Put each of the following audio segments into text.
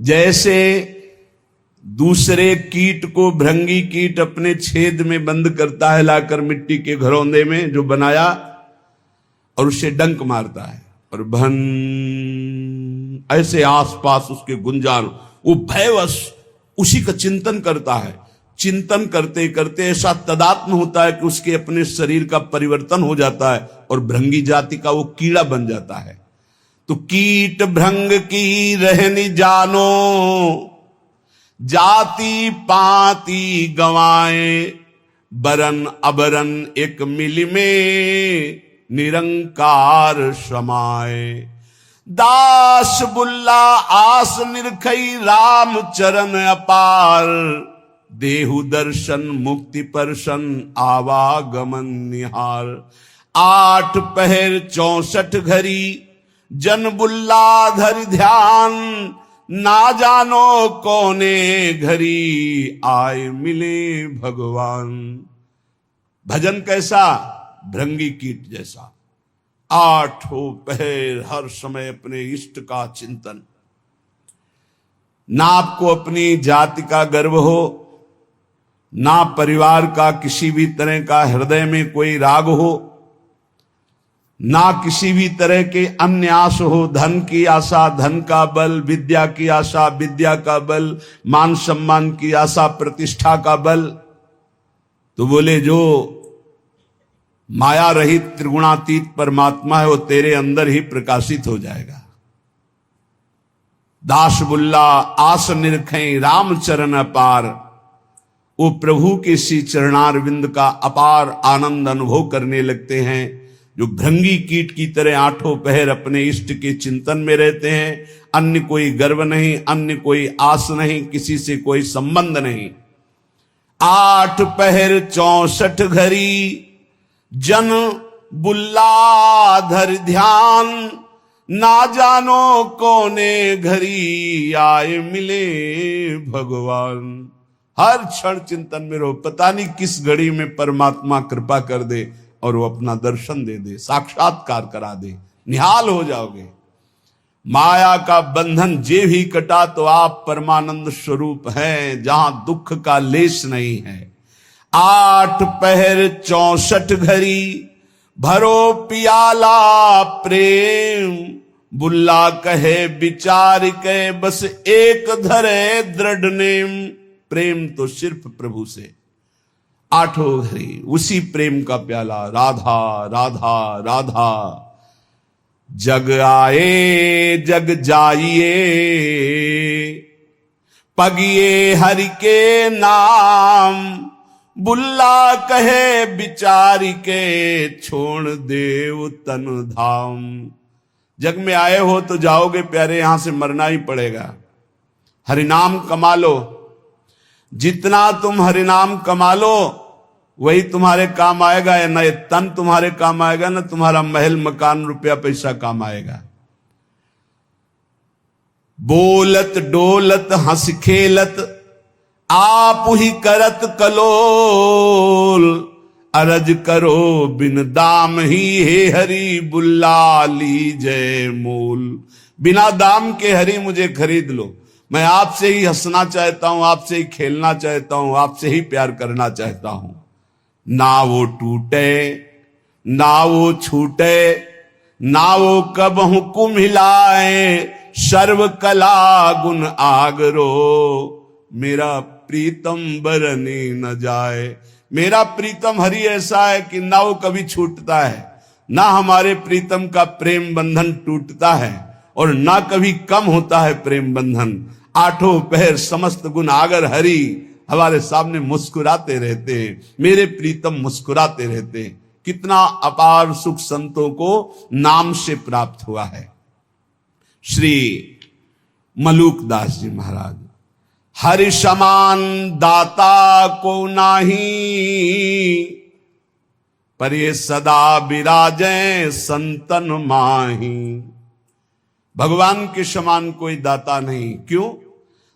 जैसे दूसरे कीट को भृंगी कीट अपने छेद में बंद करता है लाकर मिट्टी के घरौंदे में जो बनाया, और उसे डंक मारता है और भन ऐसे आसपास उसके गुंजान, वो भयवश उसी का चिंतन करता है। चिंतन करते करते ऐसा तदात्म होता है कि उसके अपने शरीर का परिवर्तन हो जाता है और भृंगी जाति का वो कीड़ा बन जाता है। तो कीट भृंग की रहनी जानो, जाति पाति गवाए, बरन अबरन एक मिल में निरंकार समाए। दास बुल्ला आस निरखई राम चरण अपार, देहु दर्शन मुक्ति परशन आवागमन निहार। 8 पहर 64 घड़ी जन बुल्ला धर ध्यान, ना जानो कौने घड़ी आए मिले भगवान। भजन कैसा? भृंगी कीट जैसा। 8 पहर हर समय अपने इष्ट का चिंतन। ना आपको अपनी जाति का गर्व हो, ना परिवार का किसी भी तरह का हृदय में कोई राग हो, ना किसी भी तरह के अन्य आस हो। धन की आशा धन का बल, विद्या की आशा विद्या का बल, मान सम्मान की आशा प्रतिष्ठा का बल। तो बोले जो माया रहित त्रिगुणातीत परमात्मा है वो तेरे अंदर ही प्रकाशित हो जाएगा। दास बुल्ला आस निरखें राम चरण अपार, वो प्रभु के श्री चरणारविंद का अपार आनंद अनुभव करने लगते हैं। जो भृंगी कीट की तरह 8 पहर अपने इष्ट के चिंतन में रहते हैं, अन्य कोई गर्व नहीं, अन्य कोई आस नहीं, किसी से कोई संबंध नहीं। 8 पहर 64 घड़ी जन बुल्ला धर ध्यान, ना जानो कौने घड़ी आए मिले भगवान। हर क्षण चिंतन में रहो, पता नहीं किस घड़ी में परमात्मा कृपा कर दे और वो अपना दर्शन दे दे, साक्षात्कार करा दे, निहाल हो जाओगे। माया का बंधन जे भी कटा तो आप परमानंद स्वरूप हैं, जहां दुख का लेश नहीं है। 8 पहर 64 घड़ी भरो पियाला प्रेम, बुल्ला कहे विचार के बस एक धरे दृढ़ नेम। प्रेम तो सिर्फ प्रभु से। 8 घड़ी उसी प्रेम का प्याला, राधा राधा राधा। जग आए जग जाइए, पगिए हरि के नाम, बुल्ला कहे विचार के छोड़ देव तन धाम। जग में आए हो तो जाओगे प्यारे, यहां से मरना ही पड़ेगा। हरिनाम कमा लो, जितना तुम हरिनाम कमा लो वही तुम्हारे काम आएगा। या न ये तन तुम्हारे काम आएगा, न तुम्हारा महल मकान रुपया पैसा काम आएगा। बोलत डोलत हंस खेलत आप ही करत कलोल, अरज करो बिन दाम ही हे हरि बुल्ला लीजय मोल। बिना दाम के हरि मुझे खरीद लो, मैं आपसे ही हंसना चाहता हूं, आपसे ही खेलना चाहता हूं, आपसे ही प्यार करना चाहता हूं। ना वो टूटे ना वो छूटे, ना वो कबहु कुम हिलाए, सर्व कला गुण आगरो, मेरा प्रीतम बरनी न जाए। मेरा प्रीतम हरि ऐसा है कि ना वो कभी छूटता है, ना हमारे प्रीतम का प्रेम बंधन टूटता है, और ना कभी कम होता है प्रेम बंधन। 8 पहर समस्त गुण आगर हरि हमारे सामने मुस्कुराते रहते हैं, मेरे प्रीतम मुस्कुराते रहते हैं। कितना अपार सुख संतों को नाम से प्राप्त हुआ है। श्री मलूक दास जी महाराज, हरि समान दाता को नाही, पर ये सदा विराजे संतन माही। भगवान के समान कोई दाता नहीं। क्यों?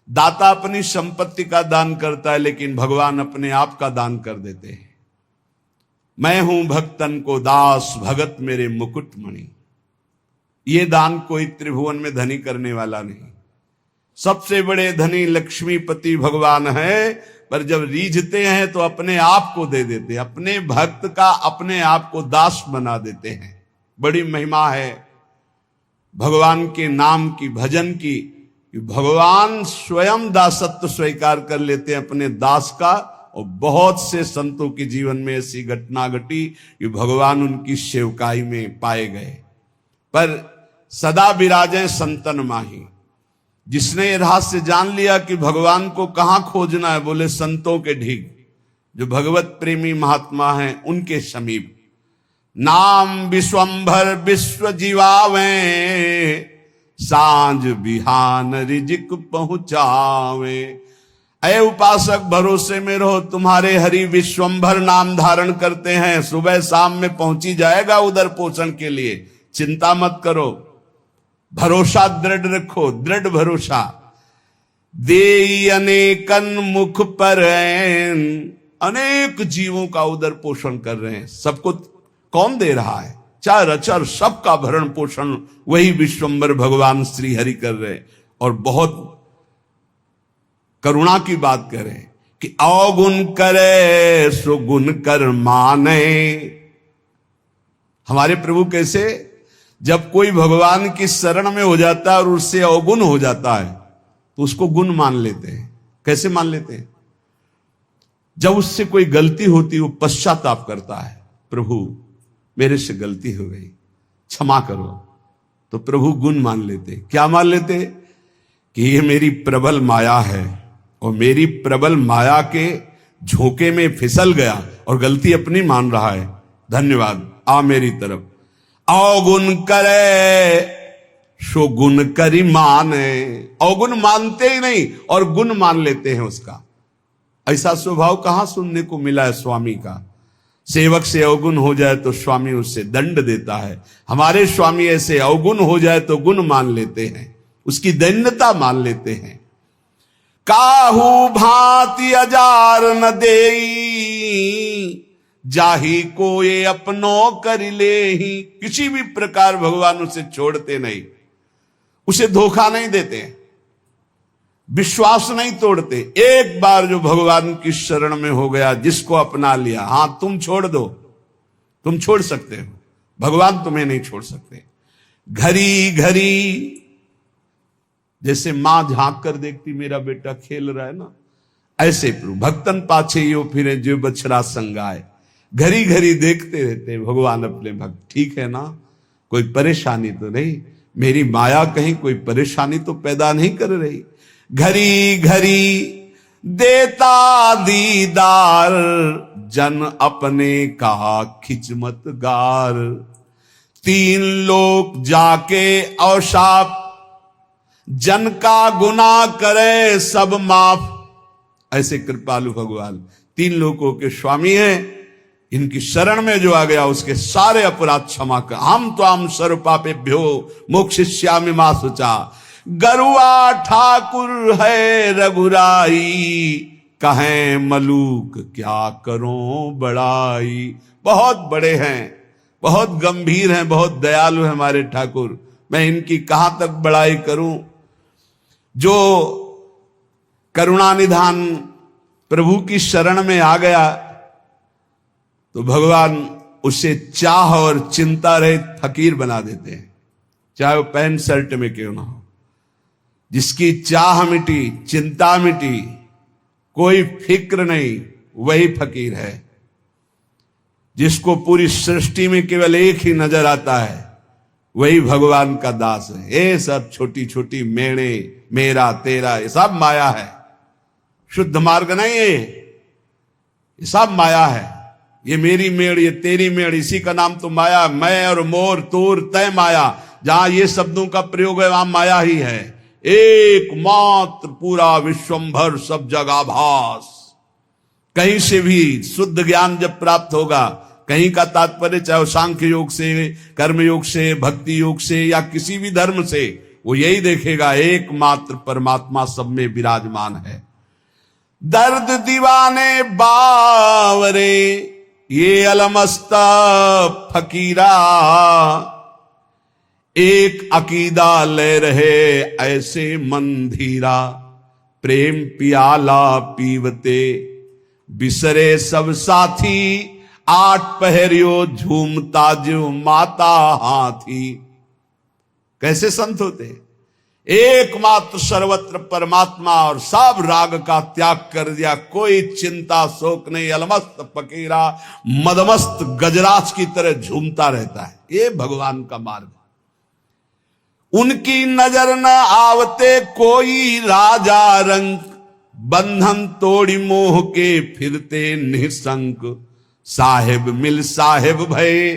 दाता अपनी संपत्ति का दान करता है, लेकिन भगवान अपने आप का दान कर देते हैं। मैं हूं भक्तन को दास, भगत मेरे मुकुट मणि। ये दान कोई त्रिभुवन में धनी करने वाला नहीं। सबसे बड़े धनी लक्ष्मीपति भगवान है, पर जब रीझते हैं तो अपने आप को दे देते हैं, अपने भक्त का अपने आप को दास बना देते हैं। बड़ी महिमा है भगवान के नाम की, भजन की, कि भगवान स्वयं दासत्व स्वीकार कर लेते हैं अपने दास का। और बहुत से संतों के जीवन में ऐसी घटना घटी कि भगवान उनकी सेवकाई में पाए गए। पर सदा विराजे संतन माही। जिसने ये रहस्य जान लिया कि भगवान को कहां खोजना है, बोले संतों के ढीग, जो भगवत प्रेमी महात्मा हैं उनके समीप। नाम विश्वंभर विश्व जीवावे, सांझ बिहान रिजिक पहुंचावे। अय उपासक भरोसे में रहो, तुम्हारे हरि विश्वंभर नाम धारण करते हैं, सुबह शाम में पहुंची जाएगा उधर पोषण के लिए, चिंता मत करो। भरोसा दृढ़ रखो, दृढ़ भरोसा। दे अनेकन मुख पर, अनेक जीवों का उधर पोषण कर रहे हैं। सबको कौन दे रहा है? चार अचर सबका भरण पोषण वही विश्वंभर भगवान श्री हरि कर रहे हैं। और बहुत करुणा की बात करें कि अवगुण करे सो गुण कर माने। हमारे प्रभु कैसे, जब कोई भगवान की शरण में हो जाता है और उससे अवगुण हो जाता है तो उसको गुण मान लेते हैं। कैसे मान लेते हैं? जब उससे कोई गलती होती, वो पश्चाताप करता है, प्रभु मेरे से गलती हो गई, क्षमा करो, तो प्रभु गुण मान लेते। क्या मान लेते? कि ये मेरी प्रबल माया है और मेरी प्रबल माया के झोंके में फिसल गया और गलती अपनी मान रहा है, धन्यवाद, आ मेरी तरफ। अवगुण करे सो गुण करी माने। अवगुण मानते ही नहीं और गुण मान लेते हैं उसका। ऐसा स्वभाव कहां सुनने को मिला है स्वामी का। सेवक से अवगुण हो जाए तो स्वामी उससे दंड देता है। हमारे स्वामी ऐसे अवगुण हो जाए तो गुण मान लेते हैं, उसकी दैन्यता मान लेते हैं। काहू भांति अजार न देई, जाही को ये अपनो कर ले ही। किसी भी प्रकार भगवान उसे छोड़ते नहीं, उसे धोखा नहीं देते, विश्वास नहीं तोड़ते। एक बार जो भगवान की शरण में हो गया, जिसको अपना लिया, हां तुम छोड़ दो, तुम छोड़ सकते हो, भगवान तुम्हें नहीं छोड़ सकते। घड़ी घड़ी जैसे मां झांक कर देखती मेरा बेटा खेल रहा है ना, ऐसे प्रभु भक्तन पाछे यो फिरे जो बछड़ा संगाए। घड़ी घड़ी देखते रहते भगवान अपने भक्त, ठीक है ना, कोई परेशानी तो नहीं, मेरी माया कहीं कोई परेशानी तो पैदा नहीं कर रही। घड़ी घड़ी देता दीदार, जन अपने का खिचमत गार। तीन लोग जाके अवशाप, जन का गुनाह करे सब माफ। ऐसे कृपालु भगवान तीन लोगों के स्वामी हैं। इनकी शरण में जो आ गया उसके सारे अपराध क्षमा कर। हम तो हम सर्व पापेभ्यो मोक्षयिष्यामि मा शुचा। गरुआ ठाकुर है रघुराई, कहें मलूक क्या करो बड़ाई। बहुत बड़े हैं, बहुत गंभीर हैं, बहुत दयालु हैं हमारे ठाकुर, मैं इनकी कहां तक बड़ाई करूं। जो करुणानिधान प्रभु की शरण में आ गया तो भगवान उसे चाह और चिंता रहित फकीर बना देते हैं, चाहे वो पैंट शर्ट में क्यों ना हो। जिसकी चाह मिटी, चिंता मिटी, कोई फिक्र नहीं, वही फकीर है। जिसको पूरी सृष्टि में केवल एक ही नजर आता है, वही भगवान का दास है। ये सब छोटी छोटी मेणे, मेरा तेरा, ये सब माया है, शुद्ध मार्ग नहीं है, ये सब माया है। ये मेरी मेड़, ये तेरी मेड़, इसी का नाम तो माया। मैं और मोर, तोर, तय माया, जहां ये शब्दों का प्रयोग है वहां माया ही है। एकमात्र पूरा विश्वंभर सब जगह भास। कहीं से भी शुद्ध ज्ञान जब प्राप्त होगा, कहीं का तात्पर्य चाहे सांख्य योग से, कर्म योग से, भक्ति योग से या किसी भी धर्म से, वो यही देखेगा एकमात्र परमात्मा सब में विराजमान है। दर्द दीवाने बावरे ये अलमस्ता फकीरा, एक अकीदा ले रहे ऐसे मन धीरा, प्रेम पियाला पीवते बिसरे सब साथी, आठ पहरियो झूमता जो माता हाथी। कैसे संत होते? एकमात्र सर्वत्र परमात्मा और सब राग का त्याग कर दिया, कोई चिंता शोक नहीं, अलमस्त फकीरा मदमस्त गजराज की तरह झूमता रहता है। ये भगवान का मार्ग। उनकी नजर न आवते कोई राजा रंक, बंधन तोड़ी मोह के फिरते निसंक, साहेब मिल साहेब भय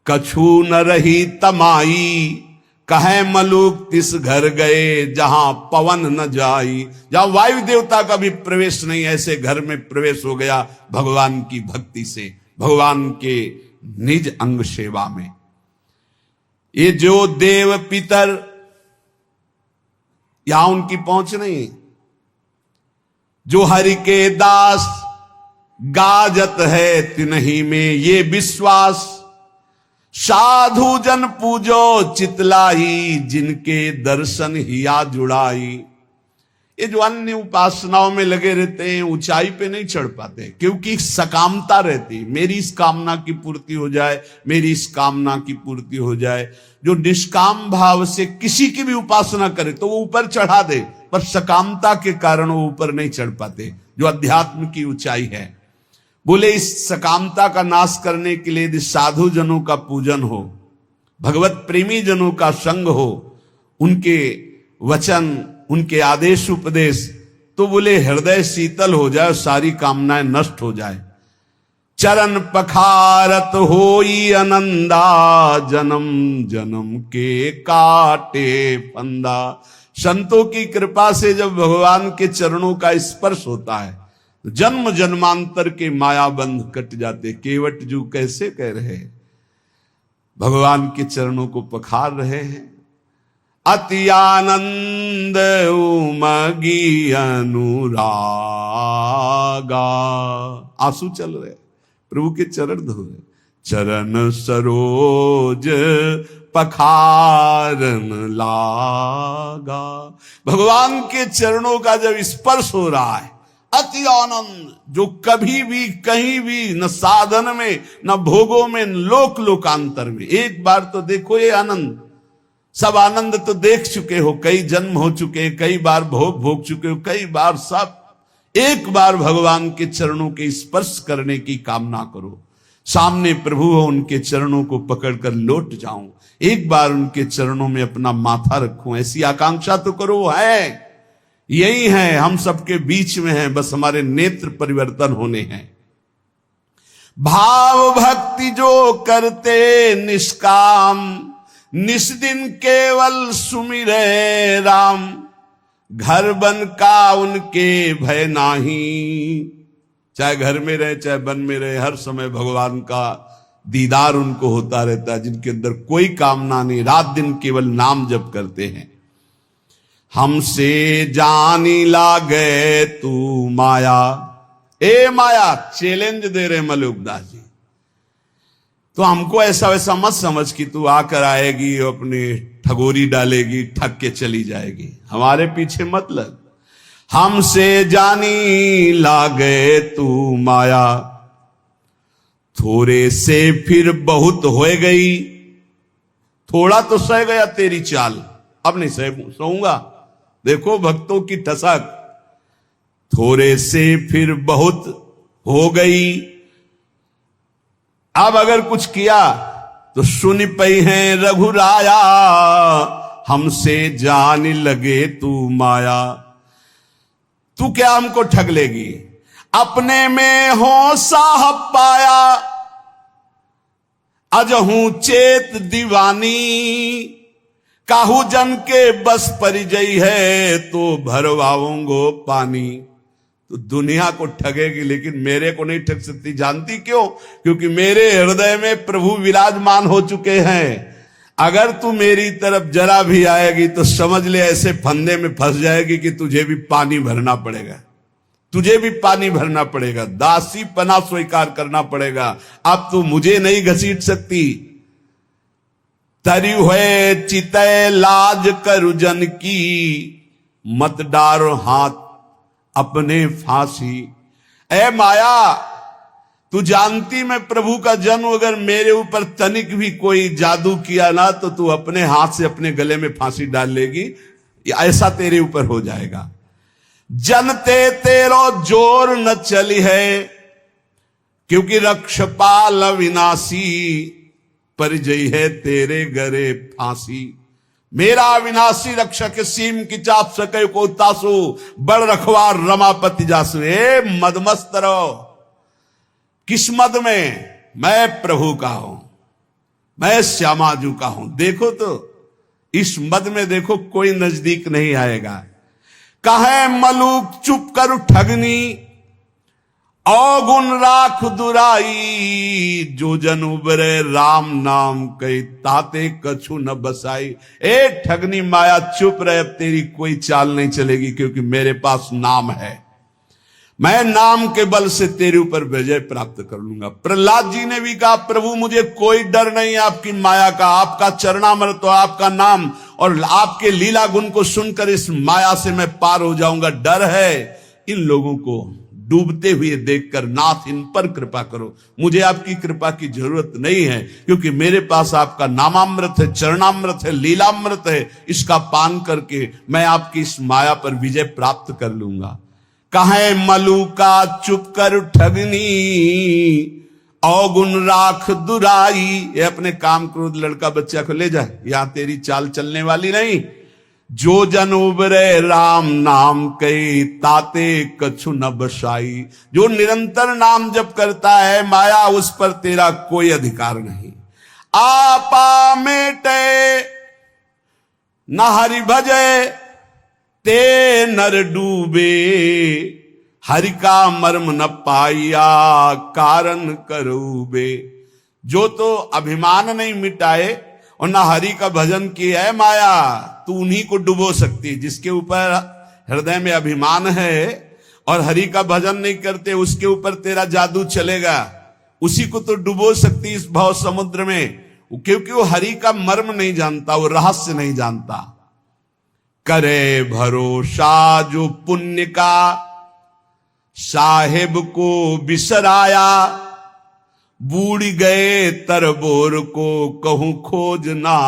कछु न रही तमाई, कहे मलूक तिस घर गए जहां पवन न जाई। जहां वायु देवता का भी प्रवेश नहीं, ऐसे घर में प्रवेश हो गया भगवान की भक्ति से, भगवान के निज अंग सेवा में। ये जो देव पितर, यहां उनकी पहुंच नहीं, जो हरि के दास गाजत है तिन्ही में ये विश्वास, साधु जन पूजो चितलाई, जिनके दर्शन हिया जुड़ाई। ये जो अन्य उपासनाओं में लगे रहते हैं ऊंचाई पे नहीं चढ़ पाते, क्योंकि सकामता रहती, मेरी इस कामना की पूर्ति हो जाए, मेरी इस कामना की पूर्ति हो जाए। जो निष्काम भाव से किसी की भी उपासना करे तो वो ऊपर चढ़ा दे, पर सकामता के कारण वो ऊपर नहीं चढ़ पाते, जो अध्यात्म की ऊंचाई है। बोले इस सकामता का नाश करने के लिए यदि साधु जनों का पूजन हो, भगवत प्रेमी जनों का संग हो, उनके वचन, उनके आदेश उपदेश, तो बोले हृदय शीतल हो जाए, सारी कामनाएं नष्ट हो जाए। चरण पखारत होई आनंदा, जन्म जन्म के काटे फंदा। संतों की कृपा से जब भगवान के चरणों का स्पर्श होता है, जन्म जन्मांतर के माया बंध कट जाते। केवट जू कैसे कह रहे, भगवान के चरणों को पखार रहे हैं। अति आनंद उमगी अनुरागा, आंसू चल रहे, प्रभु के चरण धो रहे। चरण सरोज पखारन लागा, भगवान के चरणों का जब स्पर्श हो रहा है, अति आनंद, जो कभी भी कहीं भी न साधन में न भोगों में, लोक लोकांतर में। एक बार तो देखो ये आनंद, सब आनंद तो देख चुके हो, कई जन्म हो चुके हैं, कई बार भोग भोग चुके हो, कई बार सब। एक बार भगवान के चरणों के स्पर्श करने की कामना करो, सामने प्रभु हो, उनके चरणों को पकड़कर लौट जाऊं, एक बार उनके चरणों में अपना माथा रखूं, ऐसी आकांक्षा तो करो। है यही है, हम सबके बीच में है, बस हमारे नेत्र परिवर्तन होने हैं। भाव भक्ति जो करते निष्काम, निस्दिन केवल सुमिरे राम, घर बन का उनके भय नाही। चाहे घर में रहे चाहे वन में रहे, हर समय भगवान का दीदार उनको होता रहता है, जिनके अंदर कोई कामना नहीं, रात दिन केवल नाम जप करते हैं। हमसे जानी लागे तू माया, ए माया, चैलेंज दे रहे मलुकदास जी। तो हमको ऐसा वैसा मत समझ कि तू आकर आएगी, अपनी ठगोरी डालेगी, ठग के चली जाएगी, हमारे पीछे मत लग। हमसे जानी लागे तू माया, थोड़े से फिर बहुत हो गई। थोड़ा तो सह गया तेरी चाल, अब नहीं सहूंगा। देखो भक्तों की ठसक, थोड़े से फिर बहुत हो गई। अब अगर कुछ किया तो सुन पई है रघुराया, हमसे जान लगे तू माया। तू क्या हमको ठग लेगी, अपने में हो साहब पाया, अजहू चेत दीवानी, काहू जन के बस परिजई है, तो भरवाऊंगो पानी। तो दुनिया को ठगेगी लेकिन मेरे को नहीं ठग सकती। जानती क्यों? क्योंकि मेरे हृदय में प्रभु विराजमान हो चुके हैं। अगर तू मेरी तरफ जरा भी आएगी तो समझ ले ऐसे फंदे में फंस जाएगी कि तुझे भी पानी भरना पड़ेगा, तुझे भी पानी भरना पड़ेगा, दासी पना स्वीकार करना पड़ेगा। अब तू मुझे नहीं घसीट सकती, तरी हुए चितय लाज करु जन की, मत डारो हाथ अपने फांसी। ए माया, तू जानती मैं प्रभु का जन्म, अगर मेरे ऊपर तनिक भी कोई जादू किया ना तो तू अपने हाथ से अपने गले में फांसी डाल लेगी, ऐसा तेरे ऊपर हो जाएगा। जनते तेरो जोर न चली है, क्योंकि रक्षपाल अविनाशी, परिजय है तेरे गरे फांसी। मेरा अविनाशी रक्षक सीम की चाप सके को तासु, बड़ रखवार रमापति जासु। ए मदमस्त रहो, किस मद में? मैं प्रभु का हूं, मैं श्यामाजू का हूं। देखो तो इस मद में देखो कोई नजदीक नहीं आएगा। कहे मलूक चुप कर ठगनी, अवगुण राख दुराई, जो जन उबरे राम नाम कई, ताते कछु न बसाई। ए ठगनी माया चुप रहे, अब तेरी कोई चाल नहीं चलेगी, क्योंकि मेरे पास नाम है। मैं नाम के बल से तेरे ऊपर विजय प्राप्त कर लूंगा। प्रहलाद जी ने भी कहा, प्रभु मुझे कोई डर नहीं आपकी माया का, आपका चरणामृत तो आपका नाम और आपके लीला गुण को सुनकर इस माया से मैं पार हो जाऊंगा। डर है इन लोगों को डूबते हुए देखकर, नाथ इन पर कृपा करो। मुझे आपकी कृपा की जरूरत नहीं है, क्योंकि मेरे पास आपका नामामृत है, चरणामृत है, लीलामृत है। इसका पान करके मैं आपकी इस माया पर विजय प्राप्त कर लूंगा। कहे मलूका चुप कर ठगनी, अवगुण राख दुराई। ये अपने काम क्रोध लड़का बच्चा को ले जाए, यहां तेरी चाल चलने वाली नहीं। जो जन उबरे राम नाम कई, ताते कछु न बसाई। जो निरंतर नाम जप करता है माया, उस पर तेरा कोई अधिकार नहीं। आपा मेटे न हरि भजे, ते नर डूबे, हरि का मर्म न पाया, कारण करूबे। जो तो अभिमान नहीं मिटाए और ना हरि का भजन किया है माया, तू उन्हीं को डुबो सकती। जिसके ऊपर हृदय में अभिमान है और हरि का भजन नहीं करते, उसके ऊपर तेरा जादू चलेगा। उसी को तो डुबो सकती इस भव समुद्र में, क्योंकि वो हरि का मर्म नहीं जानता, वो रहस्य नहीं जानता। करे भरोसा जो पुण्य का, साहेब को बिसराया, बूढ़ गए तरबोर को, कहूं खोज ना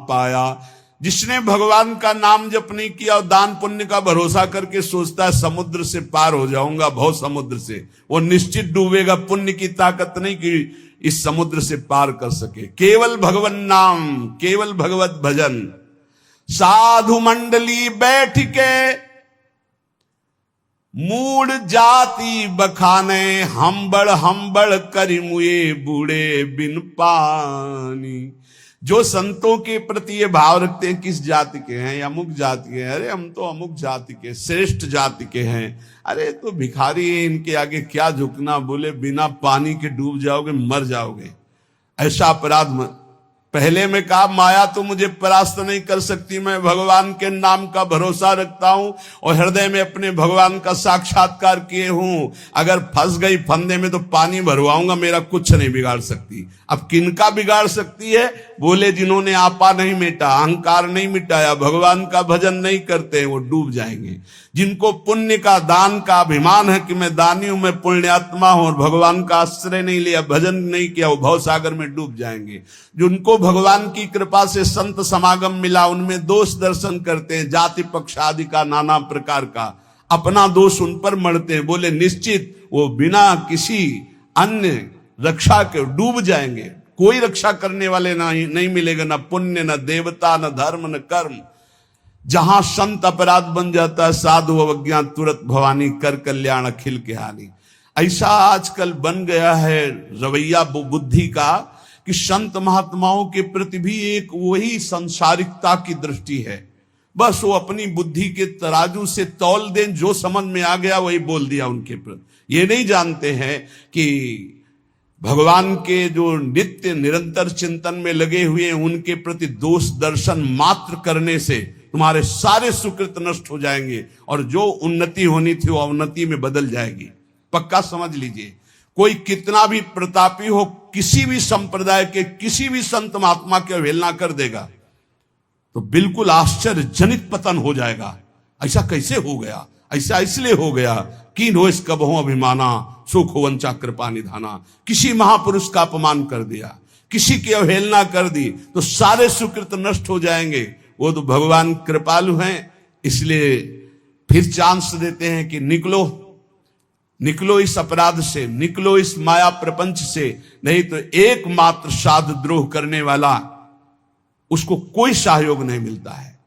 पाया। जिसने भगवान का नाम जप नहीं किया और दान पुण्य का भरोसा करके सोचता है समुद्र से पार हो जाऊंगा, भव समुद्र से, वो निश्चित डूबेगा। पुण्य की ताकत नहीं कि इस समुद्र से पार कर सके। केवल भगवान नाम, केवल भगवत भजन। साधु मंडली बैठ के मूड जाति बखाने, हम्बड़ करी मुए बूढ़े बिन पानी। जो संतों के प्रति ये भाव रखते हैं, किस जाति के हैं, अमुक जाति के हैं, अरे हम तो अमुक जाति के, श्रेष्ठ जाति के हैं, अरे तो भिखारी है, इनके आगे क्या झुकना, बोले बिना पानी के डूब जाओगे, मर जाओगे। ऐसा अपराध। पहले में कहा माया तो मुझे परास्त नहीं कर सकती, मैं भगवान के नाम का भरोसा रखता हूं और हृदय में अपने भगवान का साक्षात्कार किए हूं। अगर फंस गई फंदे में तो पानी भरवाऊंगा, मेरा कुछ नहीं बिगाड़ सकती। अब किनका बिगाड़ सकती है? बोले जिन्होंने आपा नहीं मिटा, अहंकार नहीं मिटाया, भगवान का भजन नहीं करते, वो डूब जाएंगे। जिनको पुण्य का, दान का अभिमान है कि मैं दानी हूं, मैं पुण्यात्मा हूं, और भगवान का आश्रय नहीं लिया, भजन नहीं किया, वो भवसागर में डूब जाएंगे। जिनको भगवान की कृपा से संत समागम मिला, उनमें दोष दर्शन करते हैं, जाति पक्ष आदि का, नाना प्रकार का, अपना दोष उन पर मढ़ते हैं। बोले निश्चित वो बिना किसी अन्य रक्षा के डूब जाएंगे। कोई रक्षा करने वाले नहीं मिलेगा, न पुण्य, न देवता, न धर्म, न कर्म। जहां संत अपराध बन जाता है, साधु अवज्ञा तुरंत भवानी, कर कल्याण अखिल के हानि। ऐसा आजकल बन गया है रवैया बुद्धि का कि संत महात्माओं के प्रति भी एक वही संसारिकता की दृष्टि है। बस वो अपनी बुद्धि के तराजू से तौल दें, जो समझ में आ गया वही बोल दिया उनके प्रति। ये नहीं जानते हैं कि भगवान के जो नित्य निरंतर चिंतन में लगे हुए हैं, उनके प्रति दोष दर्शन मात्र करने से तुम्हारे सारे सुकृत नष्ट हो जाएंगे और जो उन्नति होनी थी वो अवनति में बदल जाएगी। पक्का समझ लीजिए। कोई कितना भी प्रतापी हो, किसी भी संप्रदाय के किसी भी संत महात्मा की अवहेलना कर देगा तो बिल्कुल आश्चर्यजनित पतन हो जाएगा। ऐसा कैसे हो गया? ऐसा इसलिए हो गया कि नो इस कबहों अभिमाना सुख वंचा कृपा निधाना। किसी महापुरुष का अपमान कर दिया, किसी की अवहेलना कर दी तो सारे सुकृत नष्ट हो जाएंगे। वो तो भगवान कृपालु हैं, इसलिए फिर चांस देते हैं कि निकलो निकलो इस अपराध से, निकलो इस माया प्रपंच से, नहीं तो एकमात्र साध द्रोह करने वाला उसको कोई सहयोग नहीं मिलता है।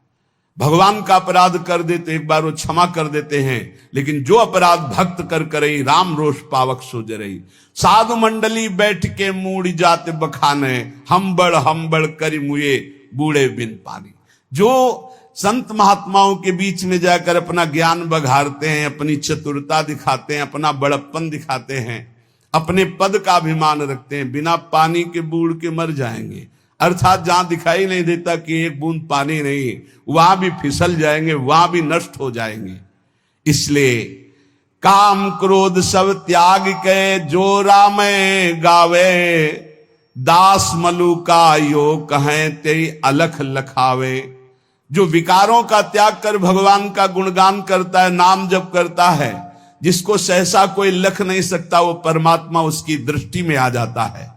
भगवान का अपराध कर दे तो एक बार वो क्षमा कर देते हैं, लेकिन जो अपराध भक्त कर करई राम रोष पावक सो जरई। साधु मंडली बैठ के मूड़ जाते बखाने, हम बड़ करी मुए बूढ़े बिन पानी। जो संत महात्माओं के बीच में जाकर अपना ज्ञान बघारते हैं, अपनी चतुरता दिखाते हैं, अपना बड़प्पन दिखाते हैं, अपने पद का अभिमान रखते हैं, बिना पानी के बूढ़ के मर जाएंगे। अर्थात जहां दिखाई नहीं देता कि एक बूंद पानी नहीं, वहां भी फिसल जाएंगे, वहां भी नष्ट हो जाएंगे। इसलिए काम क्रोध सब त्याग के जो राम गावे, दास मलु का यो कहें तेरी अलख लखावे। जो विकारों का त्याग कर भगवान का गुणगान करता है, नाम जप करता है, जिसको सहसा कोई लख नहीं सकता, वो परमात्मा उसकी दृष्टि में आ जाता है।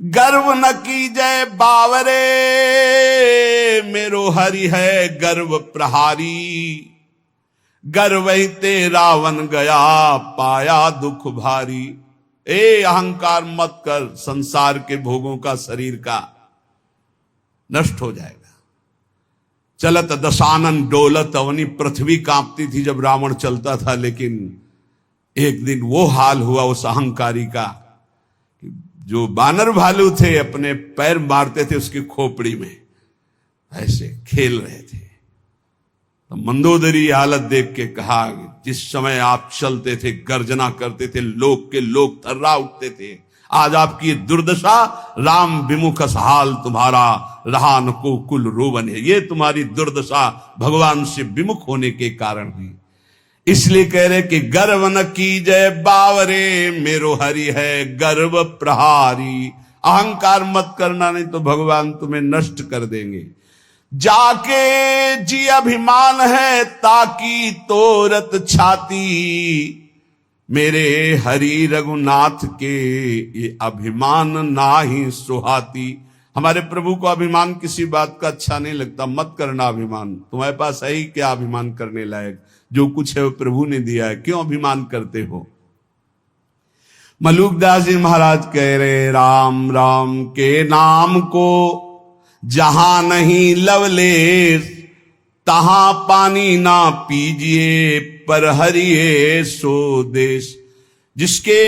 गर्व न कीजय बावरे, मेरो हरि है गर्व प्रहारी। गर्व ही ते रावण गया पाया दुख भारी। ए अहंकार मत कर, संसार के भोगों का, शरीर का नष्ट हो जाएगा। चलत दशानन डोलत अवनी, पृथ्वी कांपती थी जब रावण चलता था, लेकिन एक दिन वो हाल हुआ उस अहंकारी का, जो बानर भालू थे अपने पैर मारते थे उसकी खोपड़ी में, ऐसे खेल रहे थे। तो मंदोदरी हालत देख के कहा, जिस समय आप चलते थे, गर्जना करते थे, लोग के लोग थर्रा उठते थे, आज आपकी दुर्दशा, राम विमुख हाल तुम्हारा, रहा न को कुल रोवन है। ये तुम्हारी दुर्दशा भगवान से विमुख होने के कारण हुई। इसलिए कह रहे कि गर्व न कीजय बावरे, मेरो हरि है गर्व प्रहारी। अहंकार मत करना, नहीं तो भगवान तुम्हें नष्ट कर देंगे। जाके जी अभिमान है ताकि तोरत छाती, मेरे हरि रघुनाथ के ये अभिमान ना ही सुहाती। हमारे प्रभु को अभिमान किसी बात का अच्छा नहीं लगता। मत करना अभिमान, तुम्हारे पास है ही क्या अभिमान करने लायक? जो कुछ है वो प्रभु ने दिया है, क्यों अभिमान करते हो? मलुकदास जी महाराज कह रहे, राम राम के नाम को जहां नहीं लवलेश, तहां पानी ना पीजिए पर हरिये सो देश। जिसके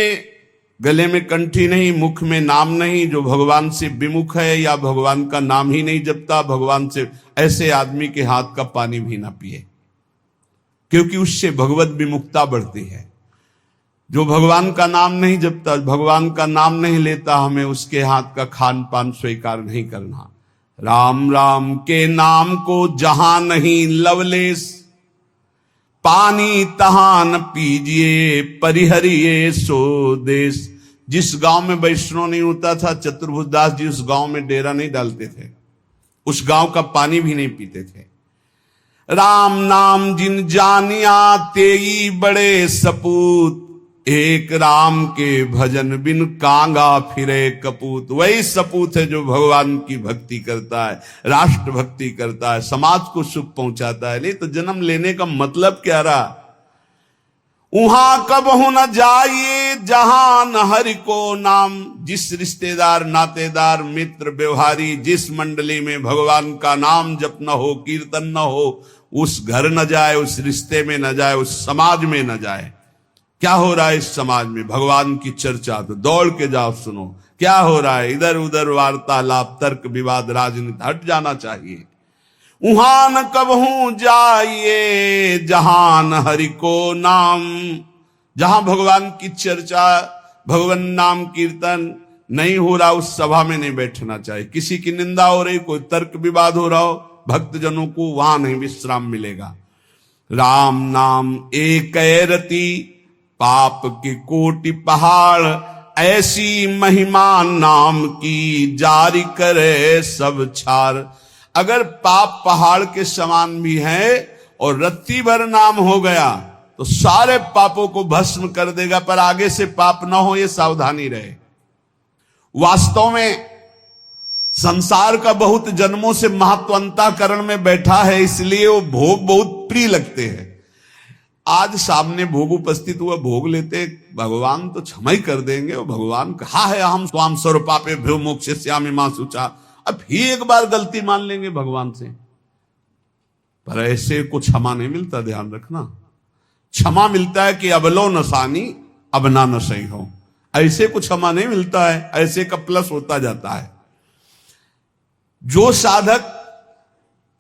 गले में कंठी नहीं, मुख में नाम नहीं, जो भगवान से विमुख है या भगवान का नाम ही नहीं जपता भगवान से, ऐसे आदमी के हाथ का पानी भी ना पिए, क्योंकि उससे भगवत विमुखता बढ़ती है। जो भगवान का नाम नहीं जपता, भगवान का नाम नहीं लेता, हमें उसके हाथ का खान पान स्वीकार नहीं करना। राम राम के नाम को जहां नहीं लवलेश, पानी तहां न पीजिए परिहरिये सो देश। जिस गांव में वैष्णव नहीं होता था, चतुर्भुज दास जी उस गांव में डेरा नहीं डालते थे, उस गांव का पानी भी नहीं पीते थे। राम नाम जिन जानिया तेई बड़े सपूत, एक राम के भजन बिन कांगा फिरे कपूत। वही सपूत है जो भगवान की भक्ति करता है, राष्ट्र भक्ति करता है, समाज को सुख पहुंचाता है। नहीं तो जन्म लेने का मतलब क्या रहा? उहां कबहु न जाइए जहां न हरि को नाम। जिस रिश्तेदार, नातेदार, मित्र, व्यवहारी, जिस मंडली में भगवान का नाम जप न हो, कीर्तन न हो, उस घर न जाए, उस रिश्ते में न जाए, उस समाज में न जाए। क्या हो रहा है इस समाज में? भगवान की चर्चा तो दौड़ के जाओ सुनो। क्या हो रहा है? इधर उधर वार्तालाप, तर्क विवाद, राजनीति, हट जाना चाहिए। उहां न कबहू जाइए जहां न हरि को नाम। जहां भगवान की चर्चा, भगवान नाम कीर्तन नहीं हो रहा, उस सभा में नहीं बैठना चाहिए। किसी की निंदा हो रही, कोई तर्क विवाद हो रहा हो, भक्तजनों को वहां नहीं विश्राम मिलेगा। राम नाम एक रति पाप के कोटि पहाड़, ऐसी महिमा नाम की जारी करे सब छार। अगर पाप पहाड़ के समान भी है और रत्ती भर नाम हो गया तो सारे पापों को भस्म कर देगा, पर आगे से पाप ना हो ये सावधानी रहे। वास्तव में संसार का बहुत जन्मों से महत्वंताकरण में बैठा है, इसलिए वो भोग बहुत प्रिय लगते हैं। आज सामने भोग उपस्थित हुआ, भोग लेते भगवान तो क्षमा ही कर देंगे। और भगवान कहा है हम स्वाम स्वरूपापे भ्यो मोक्षयिष्यामि मा शुचा, अब ही एक बार गलती मान लेंगे भगवान से। पर ऐसे को क्षमा नहीं मिलता, ध्यान रखना। क्षमा मिलता है कि अब लो नसानी अब ना नसई हो, ऐसे को क्षमा नहीं मिलता है, ऐसे का प्लस होता जाता है। जो साधक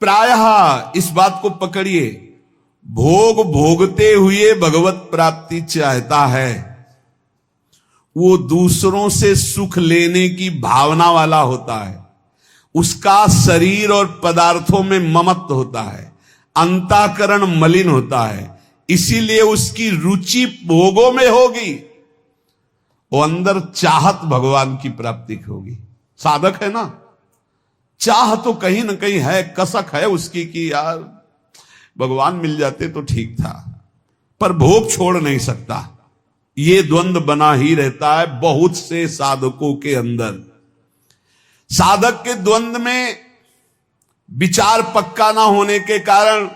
प्रायः इस बात को पकड़िए, भोग भोगते हुए भगवत प्राप्ति चाहता है, वो दूसरों से सुख लेने की भावना वाला होता है। उसका शरीर और पदार्थों में ममत्व होता है, अंतःकरण मलिन होता है, इसीलिए उसकी रुचि भोगों में होगी, वो अंदर चाहत भगवान की प्राप्ति की होगी। साधक है ना, चाह तो कहीं ना कहीं है, कसक है उसकी कि यार भगवान मिल जाते तो ठीक था, पर भोग छोड़ नहीं सकता। ये द्वंद्व बना ही रहता है बहुत से साधकों के अंदर। साधक के द्वंद्व में विचार पक्का ना होने के कारण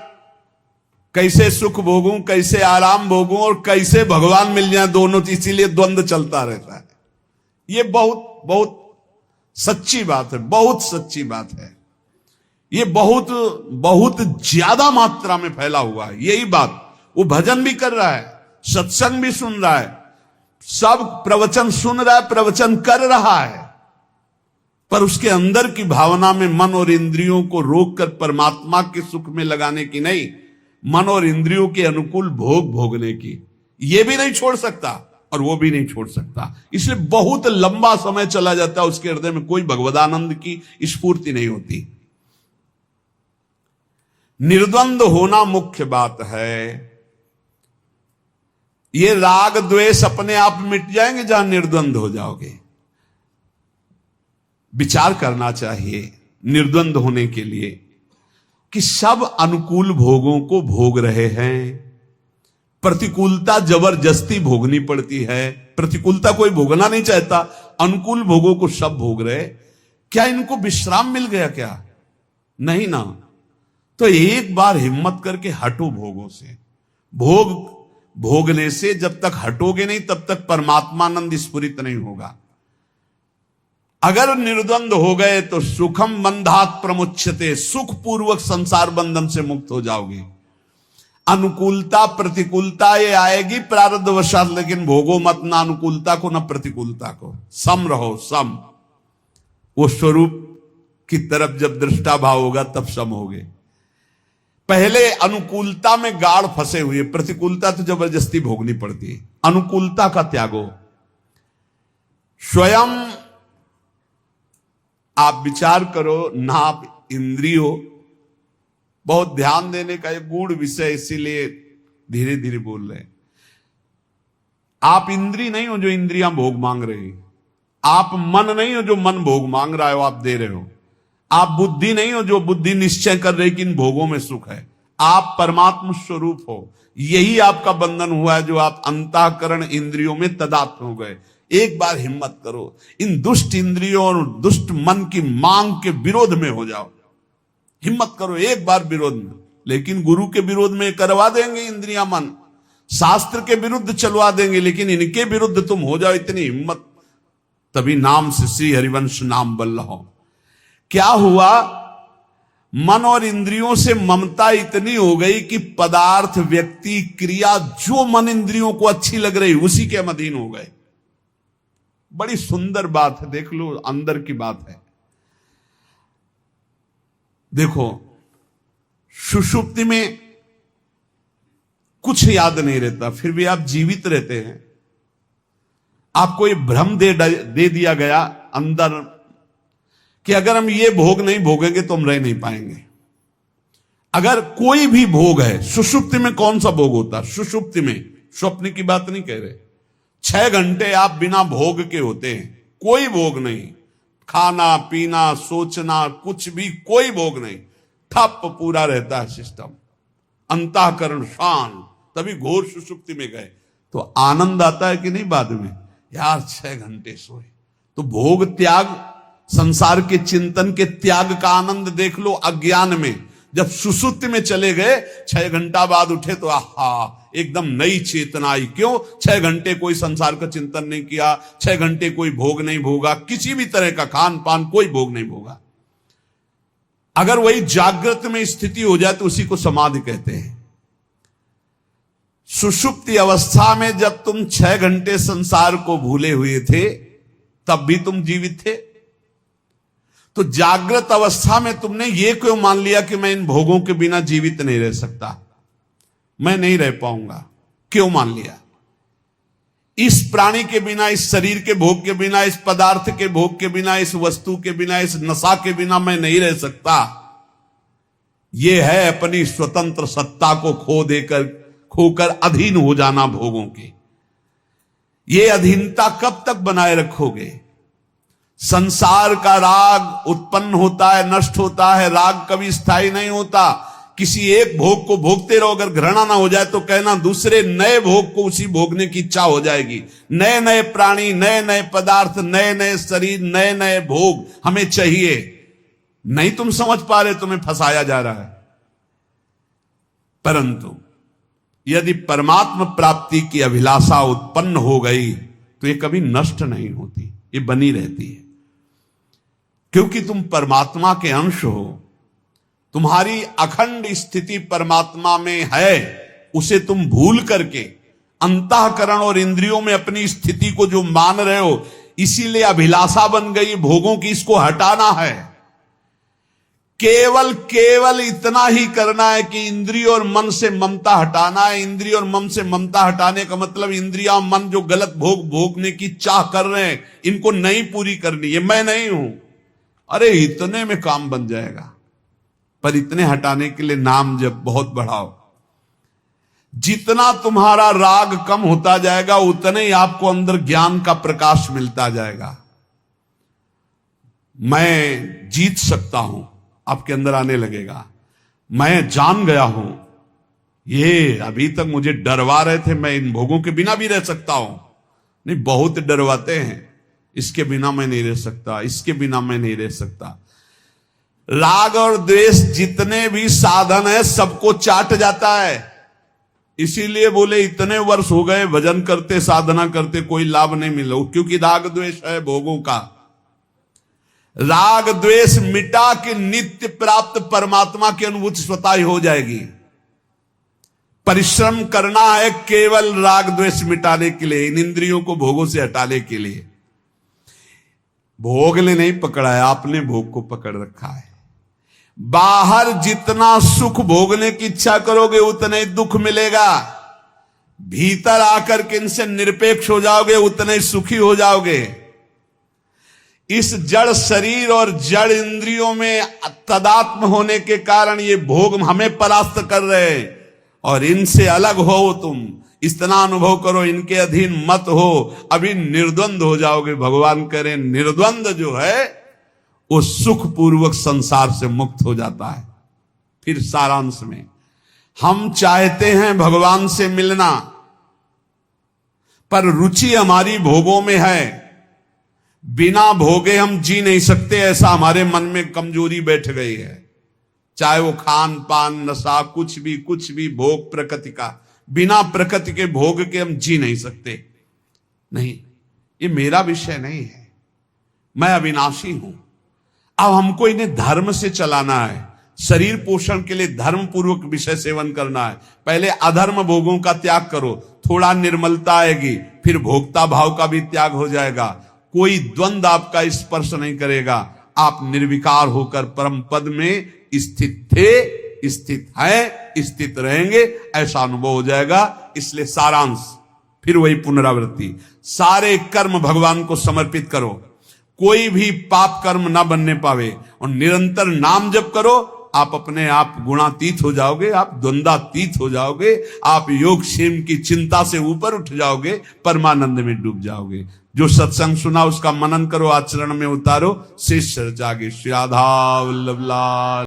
कैसे सुख भोगूं, कैसे आराम भोगूं और कैसे भगवान मिल जाए, दोनों, इसीलिए द्वंद्व चलता रहता है। ये बहुत बहुत सच्ची बात है, बहुत सच्ची बात है। ये बहुत बहुत ज्यादा मात्रा में फैला हुआ है यही बात। वो भजन भी कर रहा है, सत्संग भी सुन रहा है, सब प्रवचन सुन रहा है, प्रवचन कर रहा है, पर उसके अंदर की भावना में मन और इंद्रियों को रोककर परमात्मा के सुख में लगाने की नहीं, मन और इंद्रियों के अनुकूल भोग भोगने की, ये भी नहीं छोड़ सकता और वो भी नहीं छोड़ सकता। इसलिए बहुत लंबा समय चला जाता है, उसके हृदय में कोई भगवदानंद की स्फूर्ति नहीं होती। निर्द्वंद होना मुख्य बात है। ये राग द्वेष अपने आप मिट जाएंगे जहां निर्द्वंद हो जाओगे। विचार करना चाहिए निर्द्वंद होने के लिए कि सब अनुकूल भोगों को भोग रहे हैं, प्रतिकूलता जबरदस्ती भोगनी पड़ती है। प्रतिकूलता कोई भोगना नहीं चाहता, अनुकूल भोगों को सब भोग रहे। क्या इनको विश्राम मिल गया क्या? नहीं ना। तो एक बार हिम्मत करके हटो भोगों से। भोगने से जब तक हटोगे नहीं तब तक परमात्मानंद स्फुरित नहीं होगा। अगर निर्द्वंद हो गए तो सुखम बंधात प्रमुच्यते, सुख पूर्वक संसार बंधन से मुक्त हो जाओगे। अनुकूलता प्रतिकूलता ये आएगी प्रारब्धवशात, लेकिन भोगो मत ना अनुकूलता को ना प्रतिकूलता को। सम रहो, सम। वो स्वरूप की तरफ जब दृष्टा भाव होगा तब सम होगे। पहले अनुकूलता में गाढ़ फंसे हुए, प्रतिकूलता तो जबरदस्ती भोगनी पड़ती है। अनुकूलता का त्यागो। स्वयं आप विचार करो, नाप इंद्रियों, बहुत ध्यान देने का एक गूढ़ विषय, इसीलिए धीरे धीरे बोल रहे हैं। आप इंद्री नहीं हो जो इंद्रियां भोग मांग रही, आप मन नहीं हो जो मन भोग मांग रहा है, आप दे रहे हो। आप बुद्धि नहीं हो जो बुद्धि निश्चय कर रही कि इन भोगों में सुख है। आप परमात्म स्वरूप हो। यही आपका बंधन हुआ है जो आप अंतःकरण इंद्रियों में तदात्म हो गए। एक बार हिम्मत करो, इन दुष्ट इंद्रियों और दुष्ट मन की मांग के विरोध में हो जाओ। हिम्मत करो एक बार विरोध में। लेकिन गुरु के विरोध में करवा देंगे इंद्रियां मन, शास्त्र के विरुद्ध चलवा देंगे, लेकिन इनके विरुद्ध तुम हो जाओ, इतनी हिम्मत। तभी नाम से श्री हरिवंश नाम बल रहो। क्या हुआ? मन और इंद्रियों से ममता इतनी हो गई कि पदार्थ, व्यक्ति, क्रिया जो मन इंद्रियों को अच्छी लग रही उसी के अधीन हो गए। बड़ी सुंदर बात है, देख लो, अंदर की बात है। देखो, सुषुप्ति में कुछ याद नहीं रहता, फिर भी आप जीवित रहते हैं। आपको ये भ्रम दे दिया गया अंदर कि अगर हम ये भोग नहीं भोगेंगे तो हम रह नहीं पाएंगे। अगर कोई भी भोग है, सुषुप्ति में कौन सा भोग होता है? सुषुप्ति में स्वप्न की बात नहीं कह रहे। 6 घंटे आप बिना भोग के होते हैं, कोई भोग नहीं, खाना पीना सोचना कुछ भी, कोई भोग नहीं, ठप पूरा रहता है सिस्टम, अंतःकरण शांत, तभी घोर सुषुप्ति में गए तो आनंद आता है कि नहीं बाद में, यार 6 घंटे सोए। तो भोग त्याग, संसार के चिंतन के त्याग का आनंद देख लो अज्ञान में। जब सुसुप्ति में चले गए, 6 घंटा बाद उठे तो आहा एकदम नई चेतना आई। क्यों? 6 घंटे कोई संसार का चिंतन नहीं किया, 6 घंटे कोई भोग नहीं भोगा, किसी भी तरह का खान पान कोई भोग नहीं भोगा। अगर वही जागृत में स्थिति हो जाए तो उसी को समाधि कहते हैं। सुषुप्ति अवस्था में जब तुम 6 घंटे संसार को भूले हुए थे तब भी तुम जीवित थे, तो जागृत अवस्था में तुमने ये क्यों मान लिया कि मैं इन भोगों के बिना जीवित नहीं रह सकता, मैं नहीं रह पाऊंगा? क्यों मान लिया? इस प्राणी के बिना, इस शरीर के भोग के बिना, इस पदार्थ के भोग के बिना, इस वस्तु के बिना, इस नशा के बिना मैं नहीं रह सकता। यह है अपनी स्वतंत्र सत्ता को खोकर अधीन हो जाना भोगों के। ये अधीनता कब तक बनाए रखोगे? संसार का राग उत्पन्न होता है, नष्ट होता है, राग कभी स्थायी नहीं होता। किसी एक भोग को भोगते रहो, अगर घृणा ना हो जाए तो कहना दूसरे नए भोग को उसी भोगने की इच्छा हो जाएगी। नए नए प्राणी, नए नए पदार्थ, नए नए शरीर, नए नए भोग हमें चाहिए। नहीं तुम समझ पा रहे, तुम्हें फंसाया जा रहा है। परंतु यदि परमात्मा प्राप्ति की अभिलाषा उत्पन्न हो गई तो ये कभी नष्ट नहीं होती, ये बनी रहती है, क्योंकि तुम परमात्मा के अंश हो। तुम्हारी अखंड स्थिति परमात्मा में है, उसे तुम भूल करके अंतःकरण और इंद्रियों में अपनी स्थिति को जो मान रहे हो, इसीलिए अभिलाषा बन गई भोगों की, इसको हटाना है। केवल इतना ही करना है कि इंद्रिय और मन से ममता हटाना है। इंद्रिय और मन से ममता हटाने का मतलब इंद्रिया मन जो गलत भोग भोगने की चाह कर रहे हैं, इनको नहीं पूरी करनी है। मैं नहीं हूं, अरे इतने में काम बन जाएगा। पर इतने हटाने के लिए नाम जब बहुत बढ़ाओ। जितना तुम्हारा राग कम होता जाएगा उतने ही आपको अंदर ज्ञान का प्रकाश मिलता जाएगा। मैं जीत सकता हूं आपके अंदर आने लगेगा। मैं जान गया हूं, ये अभी तक मुझे डरवा रहे थे, मैं इन भोगों के बिना भी रह सकता हूं। नहीं, बहुत डरवाते हैं, इसके बिना मैं नहीं रह सकता, इसके बिना मैं नहीं रह सकता। राग और द्वेष जितने भी साधन है सबको चाट जाता है। इसीलिए बोले इतने वर्ष हो गए भजन करते, साधना करते, कोई लाभ नहीं मिला, क्योंकि राग द्वेष है भोगों का। राग द्वेष मिटा के नित्य प्राप्त परमात्मा की अनुभूति स्वतः ही हो जाएगी। परिश्रम करना है केवल राग द्वेष मिटाने के लिए, इन इंद्रियों को भोगों से हटाने के लिए। भोग ने नहीं पकड़ा है, आपने भोग को पकड़ रखा है। बाहर जितना सुख भोगने की इच्छा करोगे उतना ही दुख मिलेगा। भीतर आकर के इनसे निरपेक्ष हो जाओगे उतने ही सुखी हो जाओगे। इस जड़ शरीर और जड़ इंद्रियों में तदात्म होने के कारण ये भोग हमें परास्त कर रहे हैं, और इनसे अलग हो तुम, इतना अनुभव करो, इनके अधीन मत हो, अभी निर्द्वंद हो जाओगे। भगवान करें निर्द्वंद जो है वो सुख पूर्वक संसार से मुक्त हो जाता है। फिर सारांश में हम चाहते हैं भगवान से मिलना, पर रुचि हमारी भोगों में है। बिना भोगे हम जी नहीं सकते, ऐसा हमारे मन में कमजोरी बैठ गई है। चाहे वो खान पान नशा कुछ भी भोग प्रकृति का, बिना प्रकृति के भोग के हम जी नहीं सकते। नहीं, ये मेरा विषय नहीं है, मैं अविनाशी हूं। अब हमको इन्हें धर्म से चलाना है। शरीर पोषण के लिए धर्म पूर्वक विषय सेवन करना है। पहले अधर्म भोगों का त्याग करो, थोड़ा निर्मलता आएगी, फिर भोक्ता भाव का भी त्याग हो जाएगा। कोई द्वंद आपका स्पर्श नहीं करेगा। आप निर्विकार होकर परम पद में स्थित थे, स्थित है, स्थित रहेंगे, ऐसा अनुभव हो जाएगा। इसलिए सारांश फिर वही पुनरावृत्ति, सारे कर्म भगवान को समर्पित करो, कोई भी पाप कर्म ना बनने पावे, और निरंतर नाम जप करो। आप अपने आप गुणातीत हो जाओगे, आप द्वंद्वातीत हो जाओगे, आप योग क्षेम की चिंता से ऊपर उठ जाओगे, परमानंद में डूब जाओगे। जो सत्संग सुना उसका मनन करो, आचरण में उतारो, शेष चर्चा आगे। श्री राधा वल्लभ लाल।